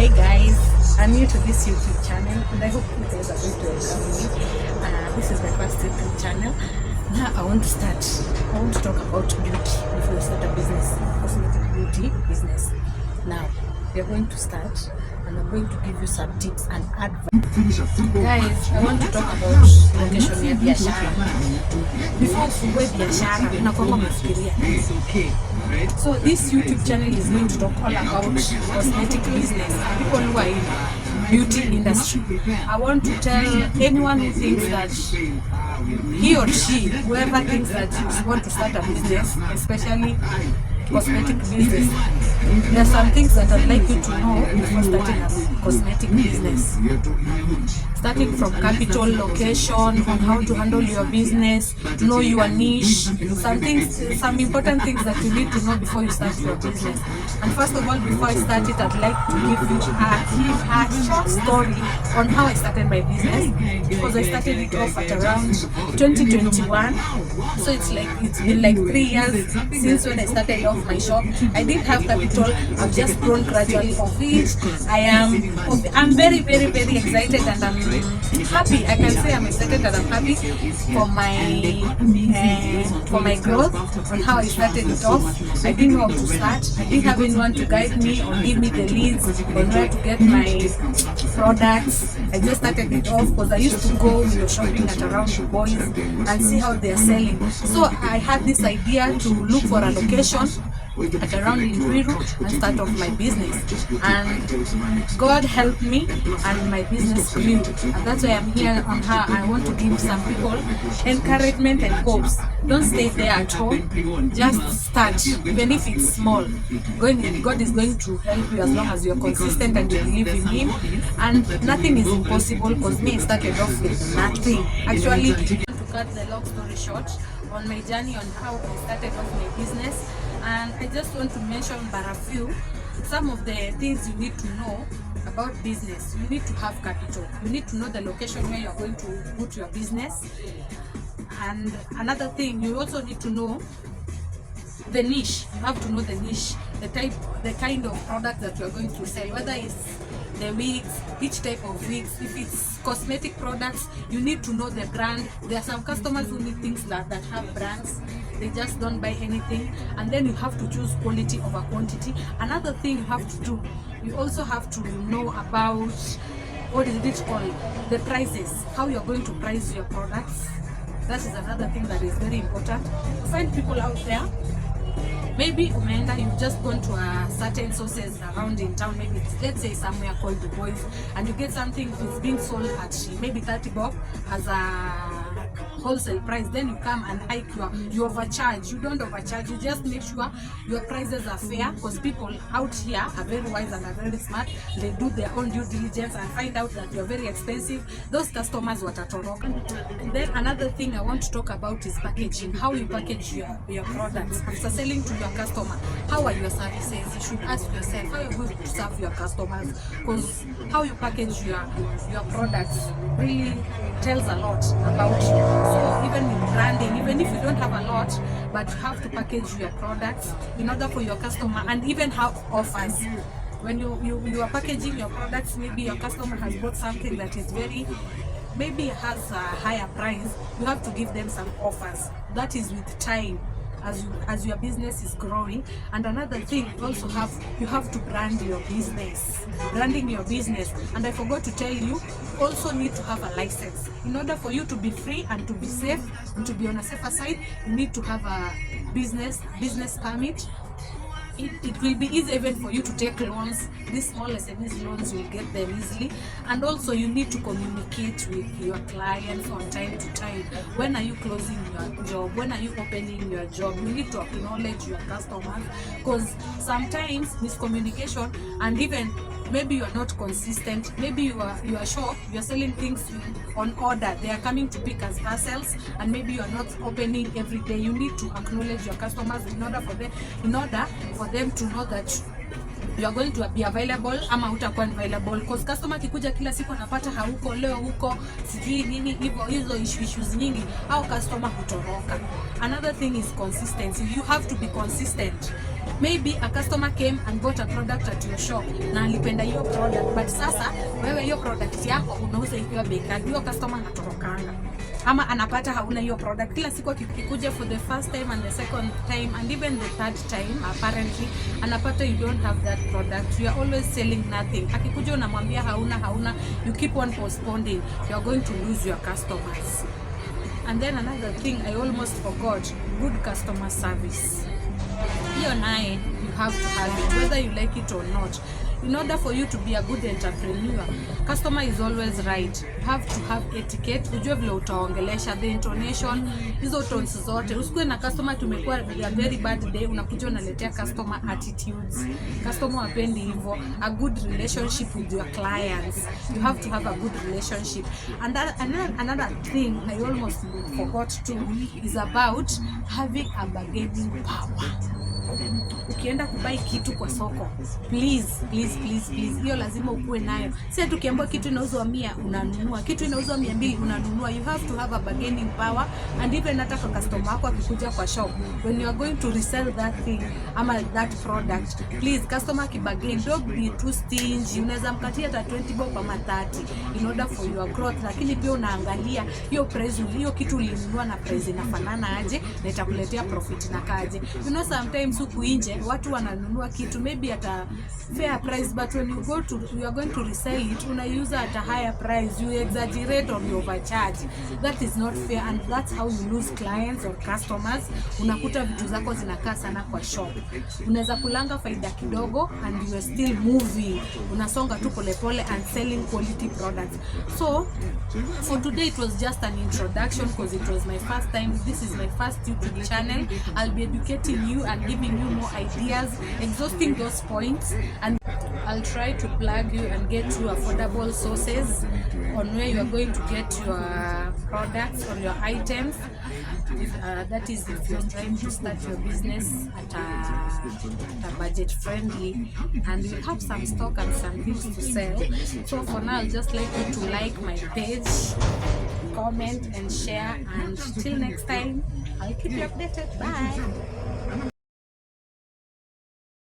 Hey guys, I'm new to this YouTube channel and I hope you guys are going to welcome me. This is my first YouTube channel. Now I want to talk about beauty before we start a business, cosmetic beauty business. Now we are going to start and I'm going to give you some tips and advice. Guys, I want to talk about location ya biashara. Before ufungue biashara, unakuwa umefikiria. So this YouTube channel is going to talk all about cosmetic business and people who are in beauty industry. I want to tell anyone who thinks that he or she, whoever thinks that you want to start a business, especially cosmetic business, there are some things that I'd like you to know before starting a cosmetic business. Starting from capital, location, on how to handle your business, know your niche, some important things that you need to know before you start your business. And first of all, before I start it, I'd like to give you a short story on how I started my business, because I started it off at around 2021. So it's been like 3 years since when I started off my shop. I didn't have capital. I've just grown gradually of it. I'm very, very, very excited and I'm happy. I can say I'm excited and I'm happy for my growth on how I started it off. I didn't know how to start. I didn't have anyone to guide me or give me the leads on where to get my products. I just started it off because I used to go shopping at around the boys and see how they're selling. So I had this idea to look for a location at around in Ruiru and start off my business, and God helped me and my business grew, and that's why I'm here on how I want to give some people encouragement and hopes. Don't stay there at home, just start, even if it's small. God is going to help you as long as you're consistent and you believe in Him, and nothing is impossible, because me I started off with nothing. Actually, to cut the long story short, on my journey on how I started off my business, and I just want to mention but a few, some of the things you need to know about business. You need to have capital. You need to know the location where you're going to put your business. And another thing, you also need to know the niche. You have to know the niche, the kind of product that you're going to sell, whether it's the wigs, which type of wigs. If it's cosmetic products, you need to know the brand. There are some customers who need things that have brands. They just don't buy anything, and then you have to choose quality over quantity. Another thing you have to do, you also have to know about, what is it called, the prices, how you're going to price your products. That is another thing that is very important. Find people out there. Maybe umeenda, you've just gone to a certain sources around in town, maybe let's say somewhere called the Boys, and you get something that's being sold at maybe 30 bob as a wholesale price. Then you come and hike you overcharge. You don't overcharge, you just make sure your prices are fair, because people out here are very wise and are very smart. They do their own due diligence and find out that you're very expensive. Those customers watatoroka. And then another thing I want to talk about is packaging. How you package your products after selling to your customer. How are your services? You should ask yourself how you're going to serve your customers, because how you package your products really tells a lot about you. So even with branding, even if you don't have a lot, but you have to package your products in order for your customer, and even have offers. When you are packaging your products, maybe your customer has bought something that is maybe has a higher price, you have to give them some offers. That is with time, as your business is growing. And another thing, you have to brand your business. Branding your business, and I forgot to tell you also need to have a license. In order for you to be free and to be safe and to be on a safer side, you need to have a business permit. It will be easy even for you to take loans. These small SMEs loans, you will get them easily. And also you need to communicate with your clients from time to time. When are you closing your job? When are you opening your job? You need to acknowledge your customers, because sometimes miscommunication, and even maybe you are not consistent. Maybe you are shop, you are selling things on order, they are coming to pick as parcels, and maybe you are not opening every day. You need to acknowledge your customers in order for them to know that you are going to be available ama utakuwa available, because customer kikuja kila siku anapata hauko, leo huko, sijui nini, hizo issues nyingi, au customer hutoroka. Another thing is consistency. You have to be consistent. maybe a customer came and bought a product at your shop na alipenda hiyo product, but sasa wewe hiyo product yako unauza ikiwa bei kali, hiyo customer anatorokanga ama anapata hauna hiyo product. Kila siku akikuja for the first time and the second time and even the third time, apparently anapata you don't have that product, you are always selling nothing. Akikuja unamwambia hauna, you keep on postponing, you are going to lose your customers. And then another thing I almost forgot, good customer service. Hiyo naye you have to have it whether you like it or not. In order for you to be a good entrepreneur, customer is always right. You have to have etiquette. Ujue vile utaongelesha, the intonation, hizo tones zote. Usikue na customer tumekuwa a very bad day, unakuja unaletea customer attitudes. Customer wapendi hivyo. A good relationship with your clients. You have to have a good relationship. And another thing I almost forgot too is about having a bargaining power. Ukienda kubai kitu kwa soko, please, hiyo lazima ukuwe nayo. Si tukiambiwa kitu inauzwa 100 unanunua, kitu inauzwa 200 unanunua. You have to have a bargaining power. And even hata kwa customer wako akikuja kwa shop, when you are going to resell that thing ama that product, please customer kibargain, don't be too stingy. Unaweza mkatia hata 20 bob ama 30 in order for your growth, lakini pia unaangalia hiyo price, hiyo kitu ulinunua na price inafanana aje na itakuletea profit na kaje. You know, sometimes huku nje watu wananunua kitu maybe at a fair price, but when you are going to resell it, unaiuza at a higher price, you exaggerate or you overcharge. That is not fair, and that's how you lose clients or customers. Unakuta vitu zako zinakaa sana kwa shop, unaweza kulanga faida kidogo and you are still moving, unasonga tu polepole and selling quality products. So for today it was just an introduction because it was my first time. This is my first YouTube channel. I'll be educating you and giving you more ideas, exhausting those points, and I'll try to plug you and get you affordable sources on where you are going to get your products or your items. That is if you're trying to start your business at a budget friendly, and you have some stock and some things to sell. So for now, I'll just like you to like my page, comment and share, and till next time, I'll keep you updated. Bye.